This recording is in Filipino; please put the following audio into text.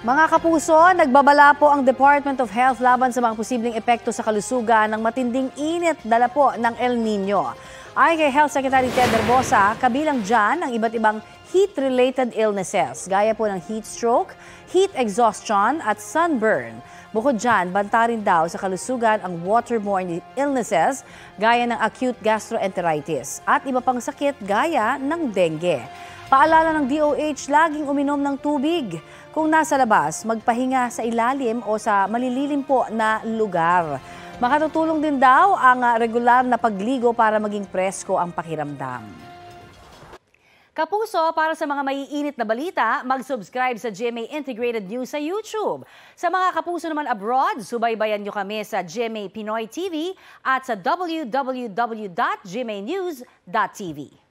Mga kapuso, nagbabala po ang Department of Health laban sa mga posibleng epekto sa kalusugan ng matinding init dala po ng El Nino. Ayon kay Health Secretary Ted Herbosa, kabilang dyan ang iba't ibang heat-related illnesses, gaya po ng heat stroke, heat exhaustion at sunburn. Bukod dyan, banta rin daw sa kalusugan ang waterborne illnesses gaya ng acute gastroenteritis at iba pang sakit gaya ng dengue. Paalala ng DOH, laging uminom ng tubig. Kung nasa labas, magpahinga sa ilalim o sa malililim po na lugar. Makatutulong din daw ang regular na pagligo para maging presko ang pakiramdam. Kapuso, para sa mga maiinit na balita, mag-subscribe sa GMA Integrated News sa YouTube. Sa mga kapuso naman abroad, subaybayan nyo kami sa GMA Pinoy TV at sa www.gmanews.tv.